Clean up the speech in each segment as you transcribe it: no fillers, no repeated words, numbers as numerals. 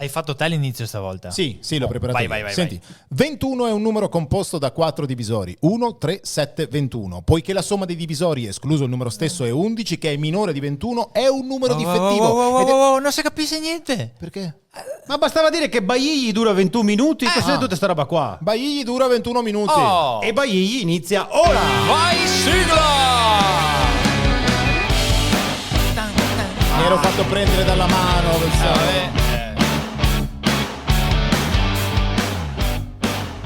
Hai fatto te l'inizio stavolta? Sì, l'ho preparato. Vai. Senti, 21 è un numero composto da 4 divisori, 1, 3, 7, 21. Poiché la somma dei divisori, escluso il numero stesso, è 11, che è minore di 21, è un numero difettivo. Non si capisce niente. Perché? Ma bastava dire che Baigli dura 21 minuti, cos'è tutta sta roba qua? Baigli dura 21 minuti. Oh. E Baigli inizia ora! Vai, sigla! Mi ero fatto prendere dalla mano.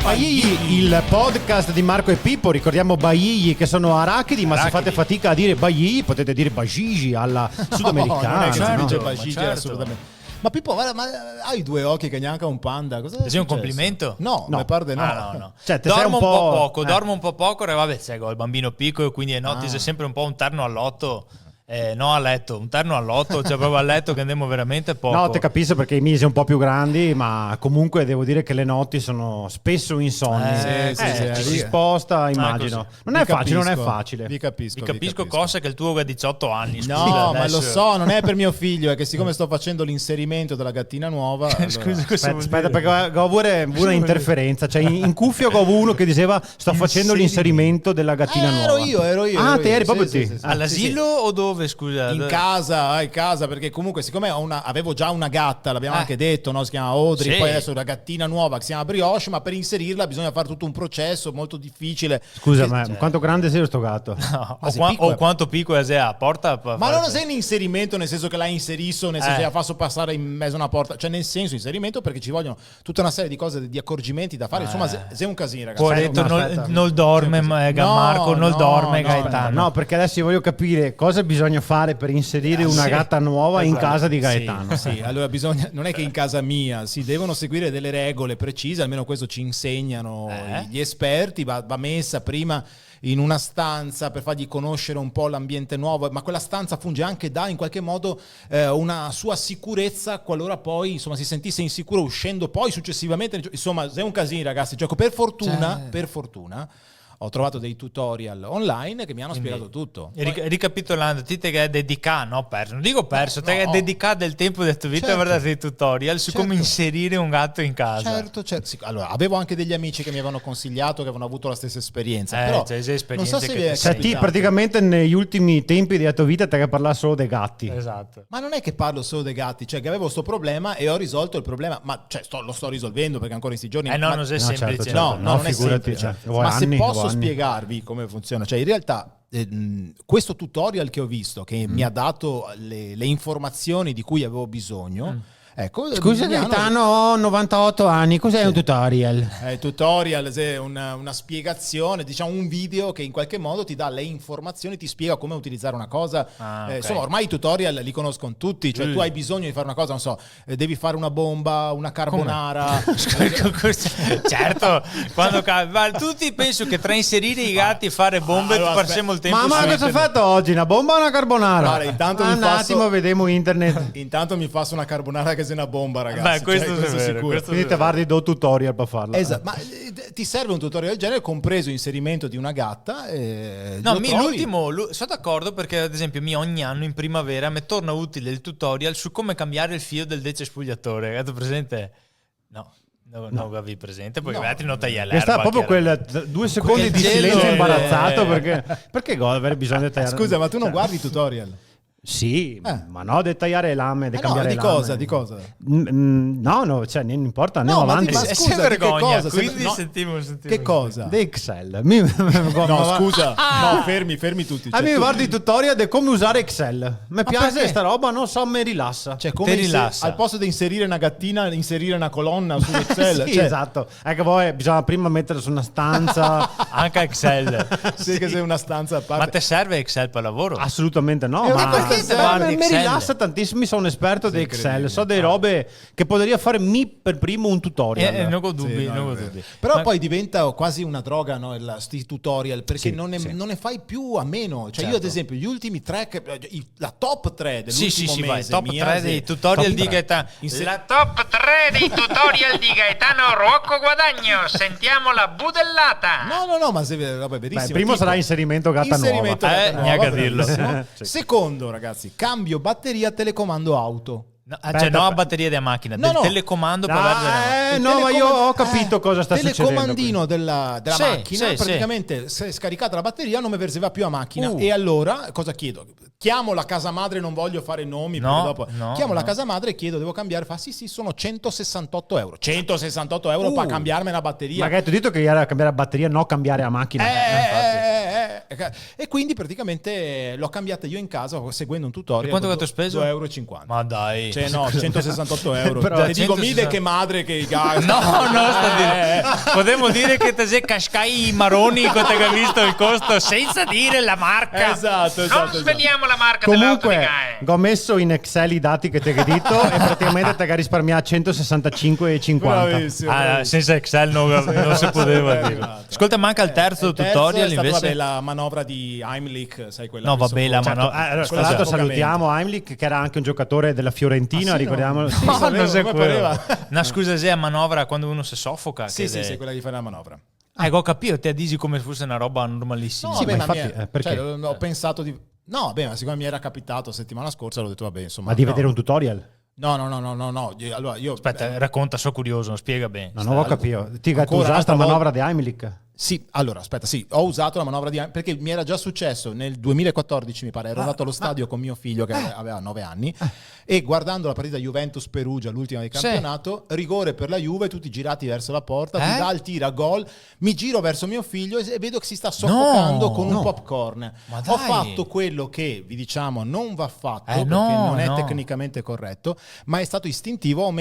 Baigli, il podcast di Marco e Pippo, ricordiamo Baigli che sono arachidi, ma se fate fatica a dire Baigli potete dire Bajigi alla sudamericana. Non è che si dice No, Bajigi certo. assolutamente. Ma Pippo, guarda, ma hai 2 occhi che neanche un panda. Cosa Sei un complimento? No, mi pare no. No. Cioè, te Dormo sei un po' poco, dormo un po' poco, e vabbè, ho il bambino piccolo, quindi è notte, è sempre un po' un terno all'otto. No, a letto, un terno all'otto, cioè proprio a letto che andiamo veramente poco. No, te capisco perché i miei sono un po' più grandi, ma comunque devo dire che le notti sono spesso insonni. Sì, si sposta, immagino. Non è facile. Vi capisco. Vi capisco cosa che il tuo ha 18 anni. Scusa, No, ma adesso... lo so, non è per mio figlio, è che siccome sto facendo l'inserimento della gattina nuova. Scusa, cosa vuol Aspetta, dire? perché ho pure una interferenza. Cioè, in cuffia ho uno che diceva sto facendo l'inserimento della gattina nuova. Ero io. Ah, te eri proprio Sì, te. sì. All'asilo o dove, scusa? In casa, perché comunque siccome avevo già una gatta, l'abbiamo anche detto, no? Si chiama Audrey, Sì. poi adesso una gattina nuova che si chiama Brioche, ma per inserirla bisogna fare tutto un processo molto difficile. Scusa, ma quanto grande sei sto gatto? No, Ma sei o piccolo. quanto piccolo è a porta? Ma non sei un inserimento nel senso che l'hai inserito, nel senso che la faccio passare in mezzo a una porta, cioè nel senso inserimento perché ci vogliono tutta una serie di cose, di accorgimenti da fare, insomma sei un casino, ragazzi. Poveretto, aspetta. non dorme Marco, non dorme no, Gaetano. No, perché adesso io voglio capire cosa bisogna fare per inserire una gatta nuova in casa di Gaetano. Sì, allora bisogna, non è che in casa mia si devono seguire delle regole precise, almeno questo ci insegnano gli esperti, va messa prima in una stanza per fargli conoscere un po' l'ambiente nuovo, ma quella stanza funge anche da in qualche modo una sua sicurezza qualora poi insomma si sentisse insicuro uscendo poi successivamente, insomma è un casino, ragazzi, cioè, per fortuna ho trovato dei tutorial online che mi hanno spiegato tutto. Ricapitolando, te che hai dedicato, non dico perso, te che hai dedicato del tempo della tua vita a guardare dei tutorial su come inserire un gatto in casa. Certo. Sì, allora, avevo anche degli amici che mi avevano consigliato, che avevano avuto la stessa esperienza. Però cioè, non so se vi è Cioè, ti capitato. praticamente negli ultimi tempi della tua vita te che parlare solo dei gatti. Esatto. Ma non è che parlo solo dei gatti, cioè che avevo sto problema e ho risolto il problema, ma cioè, lo sto risolvendo perché ancora in questi giorni. Non è semplice. certo. No, non è figurati, semplice. vuoi Ma se anni, posso vuoi anni. spiegarvi come funziona, cioè in realtà questo tutorial che ho visto, che mi ha dato le informazioni di cui avevo bisogno, ecco. Scusa Gaetano, ho 98 anni, cos'è un tutorial? Tutorial, una spiegazione, diciamo un video che in qualche modo ti dà le informazioni, ti spiega come utilizzare una cosa. Okay. Insomma, ormai i tutorial li conoscono tutti, cioè tu hai bisogno di fare una cosa, non so, devi fare una bomba, una carbonara. Certo, tutti penso che tra inserire i gatti e fare bombe Allora, passiamo il tempo. Mamma, su cosa hai internet. fatto oggi? Una bomba o una carbonara? Guarda, intanto un mi passo- attimo, vediamo internet. Intanto mi faccio una carbonara che sia una bomba, ragazzi. Beh, questo cioè, è vero, sicuro. questo Quindi te guardi do tutorial per farla. Esatto, ma ti serve un tutorial del genere, compreso inserimento di una gatta? No, l'ultimo, sono d'accordo perché ad esempio ogni anno in primavera mi torna utile il tutorial su come cambiare il fio del decespugliatore. Avete presente? No, avevi presente, poi gli altri non taglia l'erba. Sta proprio quel 2 secondi di gelo, silenzio imbarazzato perché avere bisogno di tagliare. Scusa, ma tu non guardi i tutorial? Sì, ma no, di tagliare le lame, di cambiare di le cosa? lame. Di cosa? No, cioè non importa, andiamo No, ma avanti. Ma Se scusa, vergogna, di che cosa? quindi No, sentivo. Che cosa? Di Excel. No, scusa, no, fermi tutti. A me tu- guardi i tutorial di come usare Excel. Mi piace perché? sta roba, non so, mi rilassa. Cioè, come Ti rilassa. al posto di inserire una gattina, inserire una colonna su Excel. Sì, cioè, esatto. È che poi bisogna prima mettere su una stanza. Anche Excel. Sì, che sei una stanza a parte. Ma te serve Excel per lavoro? Assolutamente no. Ma Ma perché te guardi mi Excel? rilassa tantissimo. Sono un esperto di Excel. incredibile. So delle robe che potrei fare per primo un tutorial. Non ho dubbi, Sì, no, non ho è vero. dubbi. Però Ma- poi diventa quasi una droga, no? Sti tutorial, perché Sì, non ne fai più a meno. Cioè, io, Certo. ad esempio, gli ultimi tre, la top 3 dell'ultimo Sì, vai. mese. Top mia, 3 dei tutorial Top di 3. Gaetano. La top 3 dei tutorial di Gaetano Rocco Guadagno. Sentiamo la budellata. No, ma vabbè, benissimo. Beh, primo Tipo, sarà inserimento gatta inserimento nuova. gatta nuova, neanche a dirlo. bravissimo. Sì. Secondo, ragazzi, cambio batteria telecomando auto. No, cioè no a batteria della macchina, del telecomando per avere no, ma io ho capito cosa sta succedendo. Il telecomandino della macchina, praticamente se è scaricata la batteria non mi verseva più a macchina. E allora cosa chiedo? Chiamo la casa madre, non voglio fare nomi, chiamo la casa madre e chiedo, devo cambiare, fa sì, sono 168 euro. 168 euro per cambiarmi la batteria. Ma hai detto che era cambiare la batteria, no cambiare la macchina. E quindi praticamente l'ho cambiata io in casa seguendo un tutorial. E quanto hai speso? 2,50 euro. Ma dai. Cioè no, 168 euro. Però dico, mide che madre che i gas. No, sta dire. Potremmo dire che te sei cascai i maroni quando hai visto il costo senza dire la marca. Esatto. Non sveliamo la marca Comunque, dell'auto di ho messo in Excel i dati che ti hai detto e praticamente ti hai risparmiato 165,50. Bravissimo. Senza Excel non si poteva dire. Ascolta, manca il terzo tutorial è stata, invece. la manovra di Heimlich, sai quella. No, vabbè, la manovra. Tra l'altro salutiamo Heimlich, che era anche un giocatore della Fiorentina, ricordiamolo. Non sei quello. No, scusa, se è a manovra quando uno si soffoca. Sì, quella di fare la manovra. Ho capito, te dici come fosse una roba normalissima. No, ma infatti, perché? Ho pensato di... No, vabbè, ma siccome mi era capitato settimana scorsa, l'ho detto, vabbè, insomma... Ma di vedere un tutorial? No. Allora, io... Aspetta, racconta, so curioso, spiega bene. No, non ho capito. Tu usaste la manovra di Heimlich? Sì, allora, aspetta, ho usato la manovra di... Perché mi era già successo nel 2014, mi pare, ero andato allo stadio con mio figlio che aveva 9 anni e guardando la partita Juventus-Perugia, l'ultima del campionato, rigore per la Juve, tutti girati verso la porta, Vidal tira gol, mi giro verso mio figlio e vedo che si sta soffocando con un popcorn. Ho fatto quello che, vi diciamo, non va fatto perché non è tecnicamente corretto, ma è stato istintivo,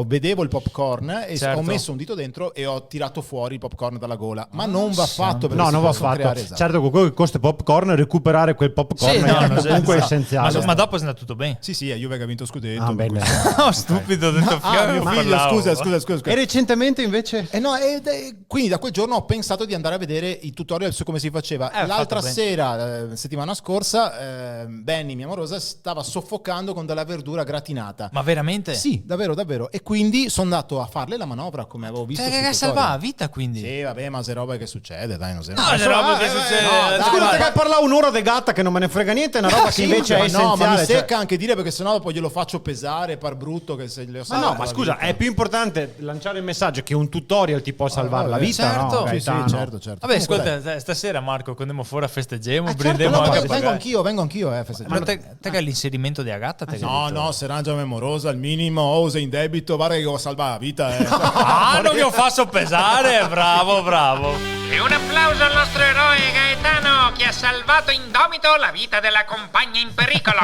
vedevo il popcorn e ho messo un dito dentro e ho tirato fuori il popcorn dalla gola. Ma non va fatto perché non va fatto. Certo, con quello che costa popcorn, recuperare quel popcorn è comunque essenziale. Ma dopo è andato tutto bene. Sì, è Juve che ha vinto scudetto. Bene. No, stupido, ho detto mio figlio, scusa. E recentemente invece? Quindi da quel giorno ho pensato di andare a vedere i tutorial su come si faceva. L'altra sera, settimana scorsa, Benny, mia amorosa, stava soffocando con della verdura gratinata. Ma veramente? Sì, davvero. E quindi sono andato a farle la manovra come avevo visto. Che salva la vita, quindi. Sì, vabbè, ma se roba che succede, dai, non sei. roba che succede. Scusate che parlare un'ora di gatta che non me ne frega niente, è una roba che invece è essenziale. No, ma mi secca anche dire, perché sennò dopo glielo faccio pesare, par brutto che se le ho salvato. Ma scusa, è più importante lanciare il messaggio che un tutorial ti può salvare la vita. Certo. No? Sì, certo. Vabbè, ascolta, stasera Marco, quando andiamo fuori a festeggiamo, brindiamo anche a pagare. Vengo anch'io a festeggiare. Ma te che l'inserimento di Agata? No, se rangia memorosa, al minimo, sei in debito, guarda che ho salvato la vita. Non vi ho fatto pesare, bravo. E un applauso al nostro eroe Gaetano che ha salvato indomito la vita della compagna in pericolo.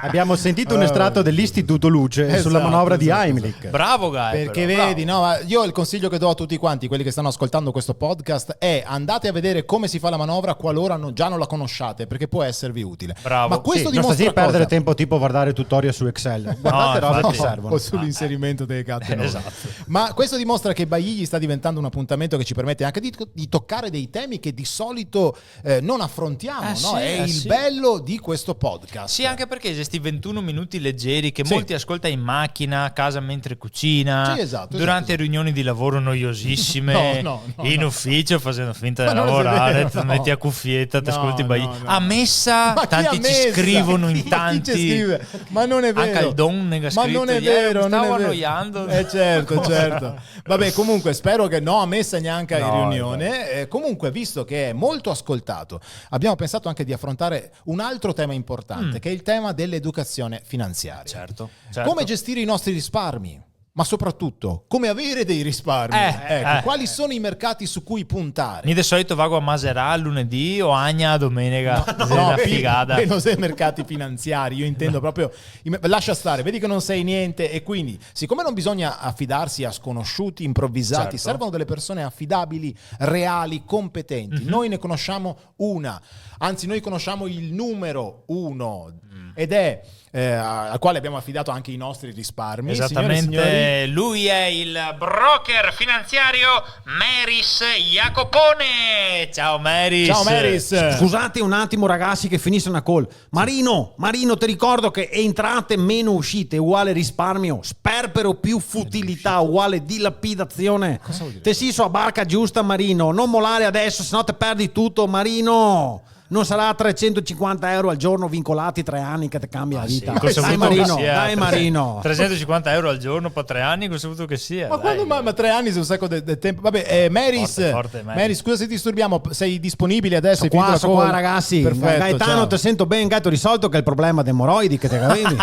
Abbiamo sentito un estratto dell'Istituto Luce sulla manovra di Heimlich. Bravo Gaetano. Perché vedi, io il consiglio che do a tutti quanti, quelli che stanno ascoltando questo podcast, è andate a vedere come si fa la manovra qualora già non la conosciate, perché può esservi utile. Bravo. Ma questo non dimostra sta perdere tempo tipo guardare tutorial su Excel. Guardate robe che servono. O sull'inserimento dei gatti. Esatto. Ma questo dimostra che Baigli sta diventando un appuntamento che ci permette anche di toccare dei temi che di solito non affrontiamo, no? È il bello di questo podcast. Sì, anche perché questi 21 minuti leggeri che molti ascolta in macchina, a casa mentre cucina, durante riunioni di lavoro noiosissime, in ufficio facendo finta di lavorare, ti metti a cuffietta, ti ascolti a messa, tanti ci scrivono in tanti. Ma non è vero. Anche il Don nega ma scritto, non è vero, stavo annoiando. Certo. Vabbè, comunque spero che a messa neanche in riunione. Comunque, visto che è molto ascoltato, abbiamo pensato anche di affrontare un altro tema importante, che è il tema dell'educazione finanziaria. Certo. Come gestire i nostri risparmi? Ma soprattutto, come avere dei risparmi? Quali sono i mercati su cui puntare? Io di solito vado a Maserà lunedì o Agna domenica. Non sei mercati finanziari, io intendo proprio... Lascia stare, vedi che non sei niente e quindi, siccome non bisogna affidarsi a sconosciuti, improvvisati, servono delle persone affidabili, reali, competenti. Noi ne conosciamo una, anzi noi conosciamo il numero uno ed è... al quale abbiamo affidato anche i nostri risparmi. Esattamente, lui è il broker finanziario Meris Jacopone. Ciao Meris. Ciao Meris. Scusate un attimo ragazzi che finisce una call. Marino, ti ricordo che entrate meno uscite uguale risparmio, sperpero più futilità uguale dilapidazione. Te si so a barca giusta Marino, non molare adesso sennò te perdi tutto Marino. non sarà 350 euro al giorno vincolati 3 anni che ti cambia la vita. Cosa Dai vuoi Marino, che sia? dai Marino. 350 euro al giorno per 3 anni, cosa vuoi che sia? Ma quando mai? Ma 3 anni sono un sacco di tempo. Vabbè, Maris, Forte, Maris, scusa se ti disturbiamo, sei disponibile adesso? Sono qua ragazzi. Perfetto, Gaetano, ciao. ti sento bene, Gaetano, risolto che è il problema dei emorroidi che te avevi.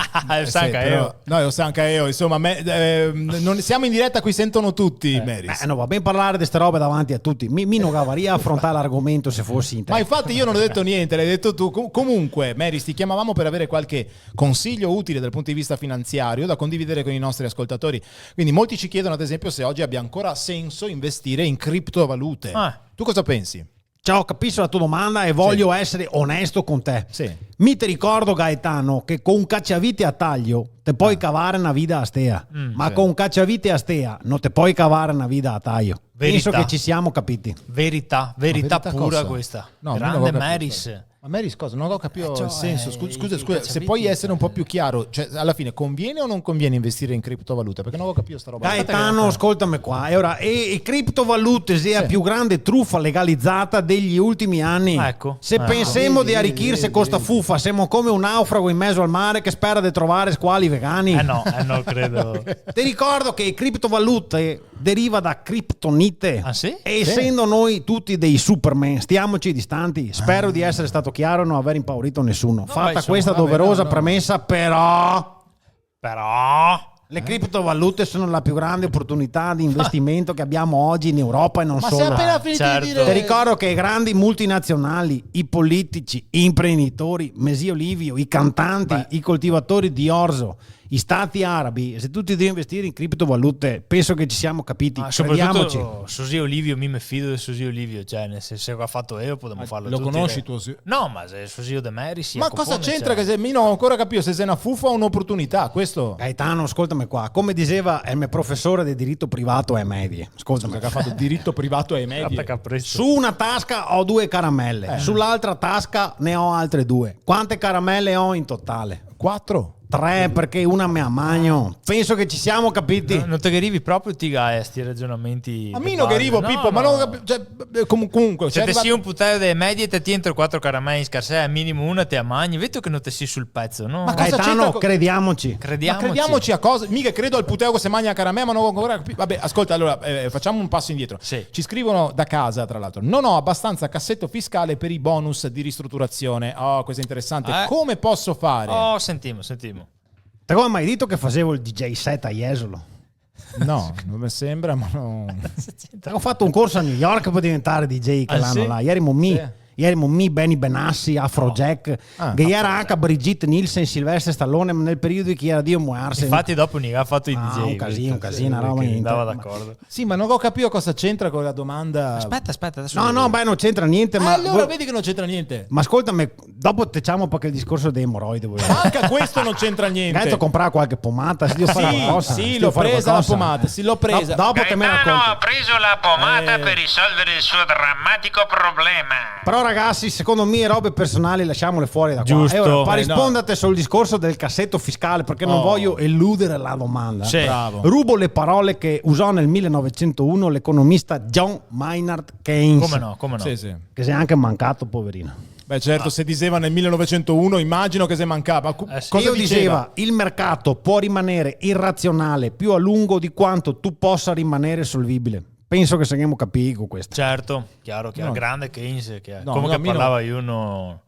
No, lo sa anche io, insomma, non siamo in diretta, qui sentono tutti, Maris. No, va ben parlare di queste robe davanti a tutti. Mi non cavaria affrontare l'argomento se fossi in te. Ma infatti io non ho detto niente, l'hai detto tu. Comunque, Maris, ti chiamavamo per avere qualche consiglio utile dal punto di vista finanziario da condividere con i nostri ascoltatori. Quindi molti ci chiedono, ad esempio, se oggi abbia ancora senso investire in criptovalute. Tu cosa pensi? Ciao, capisco la tua domanda e voglio essere onesto con te. Sì. Mi ti ricordo, Gaetano, che con un cacciavite a taglio te puoi cavare una vita a stea, ma con un cacciavite a stea non te puoi cavare una vita a taglio. Verità. Penso che ci siamo capiti. Verità pura cosa? questa. No, Grande Maris. Ma Maris cosa? Non ho capito Cioè, il senso. Scusa, i se cacciaviti, puoi essere un po' più chiaro, cioè alla fine conviene o non conviene investire in criptovalute? Perché non ho capito sta roba. Gaetano, ascoltami qua. E ora, e criptovalute sia la più grande truffa legalizzata degli ultimi anni. Ecco. Se pensiamo di arricchirsi con sta fuffa, siamo come un naufrago in mezzo al mare che spera di trovare squali vegani. No, credo. Ti ricordo che criptovalute deriva da criptonite. Ah, sì? E essendo noi tutti dei superman, stiamoci distanti. Spero di essere stato chiaro e non aver impaurito nessuno. Fatta insomma, questa doverosa premessa, però le criptovalute sono la più grande opportunità di investimento che abbiamo oggi in Europa e non Ma solo. sei appena finito Certo. di dire. Ti ricordo che i grandi multinazionali, i politici, gli imprenditori, Messi Olivio, i cantanti, i coltivatori di orzo, i stati arabi, se tutti devono investire in criptovalute, penso che ci siamo capiti. Crediamoci. Soprattutto Susi Olivio, mi fido di Susi Olivio, cioè nel senso, se lo ha fatto io potremmo farlo Lo tutti. conosci tu? Sì. No, ma se Susi De Maris Ma cosa c'entra? Che se io non ho ancora capito se sei una fuffa o un'opportunità. Questo Gaetano, ascoltami qua. Come diceva il mio professore di diritto privato ai medie. Ascoltami. che ha fatto diritto privato ai media. Su una tasca ho 2 caramelle, sull'altra tasca ne ho altre 2. Quante caramelle ho in totale? 4. 3, perché una me a magno. Penso che ci siamo capiti. Non te che arrivi proprio ti a sti ragionamenti. A me non che arrivo, Pippo, ma non ho capito. Cioè, comunque, Se c'è te arrivato- sia un putello delle medie te ti entro 4 caramelle in scarsè, al minimo una te a magni, vedo che non te sei sul pezzo, no? Ma cosa Gaetano, c'entra? crediamoci. Crediamoci. Ma crediamoci a cosa? Mica credo al puteo che se mangia caramella, ma non ho ancora capito. Vabbè, ascolta, allora facciamo un passo indietro. Sì. Ci scrivono da casa, tra l'altro. Non ho abbastanza cassetto fiscale per i bonus di ristrutturazione. Oh, questo è interessante. Come posso fare? Oh, sentimo. Te come mai detto che facevo il DJ set a Jesolo? No, non mi sembra, ma no. Ho fatto un corso a New York per diventare DJ che l'anno sì? là. Ieri Benny Benassi, Afrojack, che era anche Brigitte Nielsen, Silvestre Stallone, ma nel periodo che era Dio muarsi. Infatti dopo ha fatto i DJ. un casino, una roba che niente. andava d'accordo. Sì, ma non ho capito cosa c'entra con la domanda. Aspetta, adesso. No, non c'entra niente, ma allora vedi che non c'entra niente. ma ascoltami, dopo diciamo perché il discorso dei emorroidi. Anche questo non c'entra niente. Gaetano comprare qualche pomata, se devo fare qualcosa. Sì, se l'ho devo fare presa la qualcosa. pomata, sì, l'ho presa. Dopo te me la Gaetano ha racconti. preso la pomata per risolvere il suo drammatico problema. Però ragazzi, secondo me robe personali lasciamole fuori da qua. Giusto. E ora, per no. rispondere sul discorso del cassetto fiscale, perché non voglio eludere la domanda. Sì. Bravo. Rubo le parole che usò nel 1901 l'economista John Maynard Keynes. Come no? Sì, sì. Che si è anche mancato, poverino. Beh, certo, se diceva nel 1901, immagino che se mancava. sì. Cosa Io diceva, il mercato può rimanere irrazionale più a lungo di quanto tu possa rimanere solvibile. Penso che seguiamo capire con questo. Certo, chiaro. No. Grande Keynes. Che No, come no, che a me no. parlava io non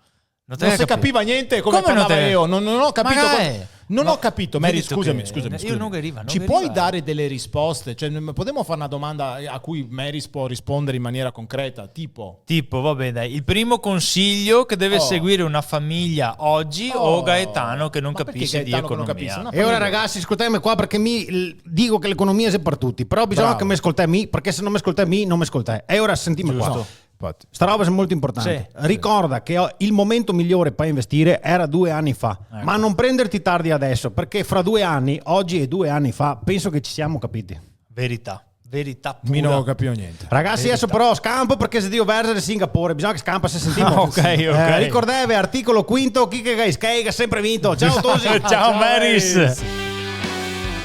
Non si capiva niente come Come non parlava te- io. Non ho capito. Magari. Non Ma- ho capito, Vedi Mary, tu scusami. che- io non deriva. Ci puoi dare delle risposte? Cioè, potremmo fare una domanda a cui Mary può rispondere in maniera concreta? Tipo, va bene, dai. Il primo consiglio che deve seguire una famiglia oggi o Gaetano che non Ma perché capisce di Gaetano che non economia. capisce? No. E ora ragazzi, ascoltatemi qua perché dico che l'economia è per tutti, però bisogna Bravo. che mi ascoltai, perché se non mi ascoltai, non mi ascoltai. E ora sentimi qua. Giusto. infatti. Sta roba è molto importante. Sì. Ricorda che il momento migliore per investire era 2 anni fa, Ecco. ma non prenderti tardi adesso, perché fra 2 anni, oggi e 2 anni fa, penso che ci siamo capiti. Verità pura. Mi non ho capito niente. Ragazzi, adesso però scampo perché se devo verso Singapore, bisogna che scampa se sentiamo. Ok. Ricordatevi, articolo quinto, chi che ha sempre vinto. Ciao Tosi. Ciao Maris.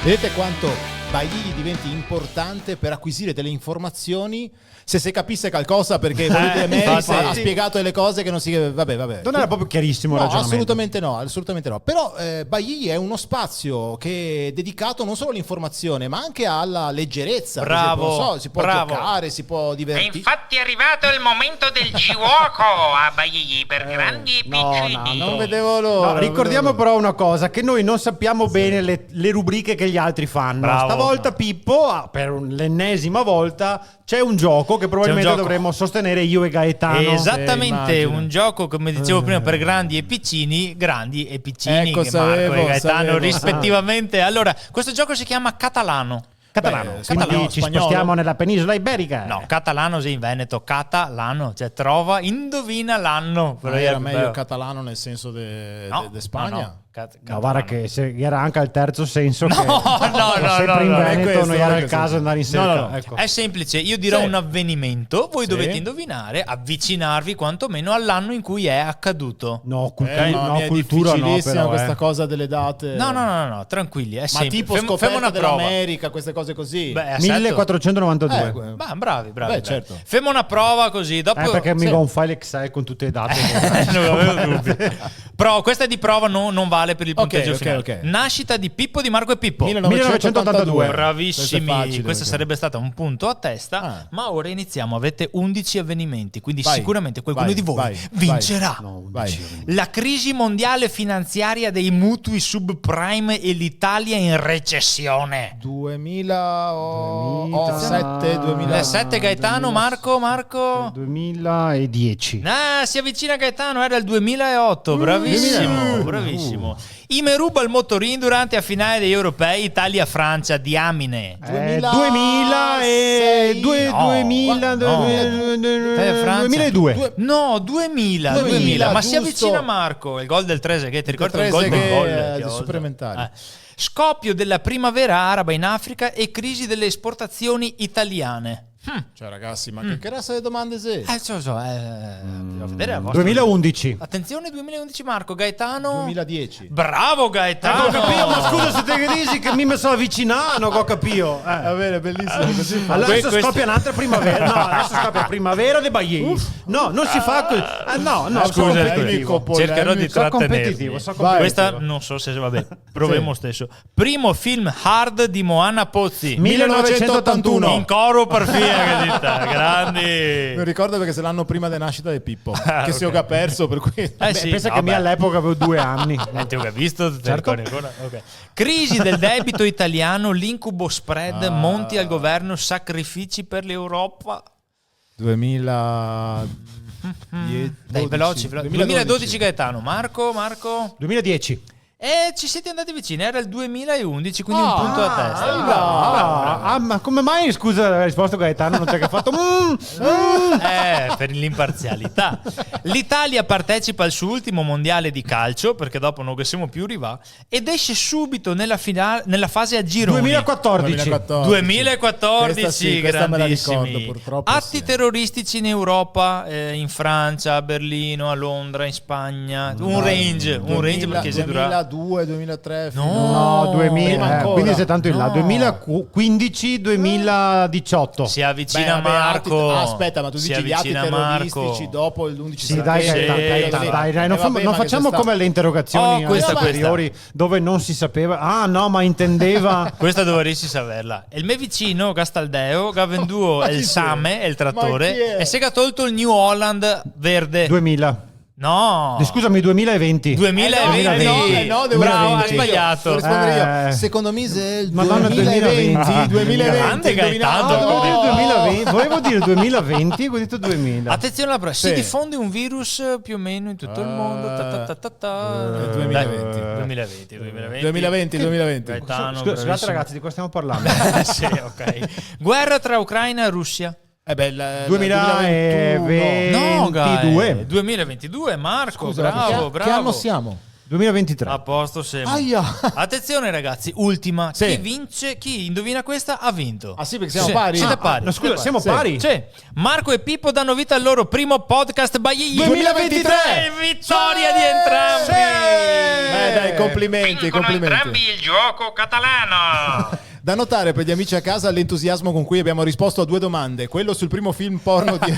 Vedete quanto Bailly diventi importante per acquisire delle informazioni se si capisse qualcosa, perché Meris ha spiegato delle cose che non si... Vabbè. Non era proprio chiarissimo il ragionamento. Assolutamente no. Però Bailly è uno spazio che è dedicato non solo all'informazione, ma anche alla leggerezza. Bravo, si può giocare, si può E divertire. infatti è arrivato il momento del gioco a Bailly per grandi e piccini. Non vedevo l'ora. No, ricordiamo però una cosa, che noi non sappiamo bene le rubriche che gli altri fanno. Bravo. Stavolta Pippo, per l'ennesima volta, c'è un gioco che probabilmente dovremmo sostenere io e Gaetano. Esattamente, immagino. un gioco, come dicevo prima, per grandi e piccini, Ecco, che Marco sapevo. e Gaetano rispettivamente. Allora, questo gioco si chiama Catalano. Quindi ci spostiamo nella penisola iberica. No, catalano sì, in Veneto, catalano, cioè trova, indovina l'anno. Però era meglio catalano nel senso di Spagna. No. No, guarda che era anche al terzo senso. No, sempre in Veneto non era il questo. caso andare in cerca. Ecco. È semplice, io dirò un avvenimento, voi dovete indovinare, avvicinarvi quantomeno all'anno in cui è accaduto. No, Cultura no, però, questa cosa delle date. No, tranquilli, è Ma semplice. tipo Femo scoperta una prova. dell'America, queste cose così. Beh, 1492. Bravi. Beh, certo. Femo una prova così, dopo Perché mi va un file Excel con tutte le date. non avevo dubbi. Però questa di prova non vale per il punteggio finale. ok. Nascita di Pippo di Marco e Pippo. 1982. Bravissimi. Questa sarebbe stata un punto a testa, ma ora iniziamo. Avete 11 avvenimenti, quindi sicuramente qualcuno di voi vincerà. La crisi mondiale finanziaria dei mutui subprime e l'Italia in recessione. 2007 Gaetano, Marco 2010. si avvicina Gaetano, era il 2008, bravissimo. Imeruba il motorin durante la finale degli europei Italia-Francia, diamine. 2002. No, 2000. Ma si giusto. avvicina Marco, il gol del Trezeguet, ti ricordi il gol del gol? supplementare. Scoppio della primavera araba in Africa e crisi delle esportazioni italiane. Cioè ragazzi, ma che razza di domande sei? Devo vedere la vostra. 2011. Attenzione, 2011 Marco, Gaetano. 2010. Bravo Gaetano. Ho capito, ma scusa se te che dici che mi sto avvicinando, ho capito. Va bene, bellissimo così. Allora adesso scoppia un'altra primavera. No, adesso scoppia primavera dei Bailly. No, non si fa così. No, Scusa, polemico. cercherò di Sono trattenermi. competitivo. Questa non so se vabbè, proviamo stesso. Primo film hard di Moana Pozzi. 1981. In coro parfia che dita. Grandi. Mi ricordo perché se l'anno prima della nascita di Pippo, che si gioca perso, per cui Sì, pensa che all'epoca avevo 2 anni. Ti ho visto, te Certo. ricordi ancora? Ok. Crisi del debito italiano, l'incubo spread, monti al governo, sacrifici per l'Europa. 2000 Dai, veloci. 2012 Gaetano. Marco. 2010. Ci siete andati vicini, era il 2011, quindi un punto a testa. Ma come mai, scusa, la risposta Gaetano non c'è che ha fatto Per l'imparzialità. L'Italia partecipa al suo ultimo mondiale di calcio, perché dopo non siamo più rivà, ed esce subito nella fase a gironi. 2014. 2014, questa me la ricordo, grandissimi. purtroppo Atti terroristici in Europa, in Francia, a Berlino, a Londra, in Spagna. Un range perché si dura 2002, 2003. No, 2000. Prima ancora. Quindi sei tanto in là. No. 2015, 2018. si avvicina Marco. Aspetta, ma tu Si dici gli atti avvicina terroristici Marco. dopo il 11 Sì, dai, Sì. non facciamo come alle interrogazioni questa. superiori dove non si sapeva. Ah, no, ma intendeva. Questa dovresti saperla. Il me vicino Gastaldeo che ha venduto il Same, il Ma chi trattore, è? e si è tolto il New Holland verde. 2000. No. Scusami, 2020. 2020. No, Bravo, hai sbagliato. Devo rispondere io. Secondo me se il Madonna, 2020. Grande Gaetano. Volevo dire 2020 e ho detto 2000. Attenzione alla prossima. Sì. Si diffonde un virus più o meno in tutto il mondo. 2020. 2020. 2020. Gaetano, Scusate bravissimo. ragazzi, di cosa stiamo parlando? Sì, ok. Guerra tra Ucraina e Russia. 2022. No, Gai. 2022, Marco. Scusa, bravo. che anno siamo? 2023. A posto sempre. Aia. Attenzione ragazzi, ultima. Sì. Chi vince, chi indovina questa ha vinto. Ah sì, perché siamo pari? Siete pari. No, scusa, siamo pari? Sì. Marco e Pippo danno vita al loro primo podcast Bailly 2023. Vittoria di entrambi. Dai, complimenti, Vincono complimenti. entrambi il gioco catalano. Da notare per gli amici a casa l'entusiasmo con cui abbiamo risposto a 2 domande, quello sul primo film porno di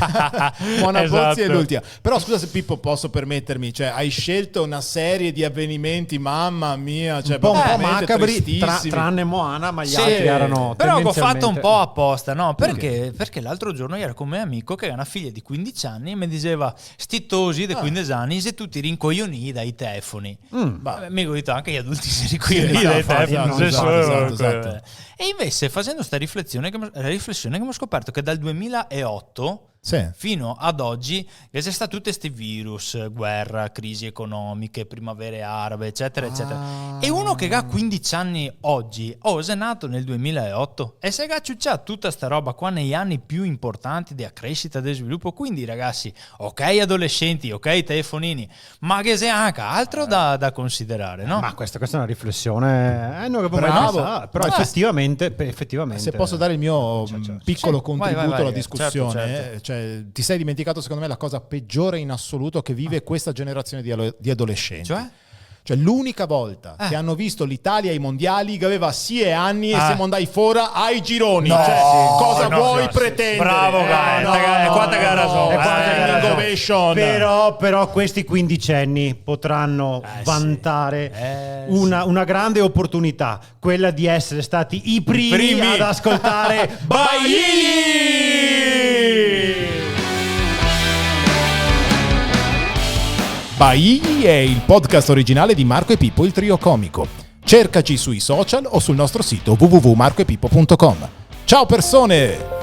Mona Pozzi e l'ultima. Però scusa se Pippo posso permettermi, cioè hai scelto una serie di avvenimenti, mamma mia, cioè un po' macabri, tranne Moana, ma gli altri erano però l'ho tendenzialmente... fatto un po' apposta, no? Perché l'altro giorno ero con mio amico che ha una figlia di 15 anni e mi diceva stitosi di 15 anni se tu ti rincoglioni dai telefoni. Mi ho detto anche gli adulti si rincogliono dai telefoni. Esatto. E invece facendo questa riflessione che mi ho scoperto che dal 2008 fino ad oggi c'è stato tutti questi virus, guerra, crisi economiche, primavere arabe, eccetera eccetera, e uno che ha 15 anni oggi è nato nel 2008 e si è ciucciato tutta sta roba qua negli anni più importanti della crescita e del sviluppo. Quindi ragazzi, ok adolescenti, ok telefonini, ma che c'è anche altro da considerare, no? Ma questa è una riflessione non avevo mai Bravo. pensato, però effettivamente se posso dare il mio piccolo contributo alla discussione, certo. Cioè, ti sei dimenticato secondo me la cosa peggiore in assoluto che vive questa generazione di adolescenti. Cioè l'unica volta che hanno visto l'Italia ai mondiali che aveva 6 anni e siamo andati fuori ai gironi. Cosa vuoi pretendere? Bravo, quanta che ha ragione. Però questi quindicenni potranno vantare una grande opportunità, quella di essere stati i primi ad ascoltare Bailli è il podcast originale di Marco e Pippo, il trio comico. Cercaci sui social o sul nostro sito www.marcoepippo.com. Ciao persone!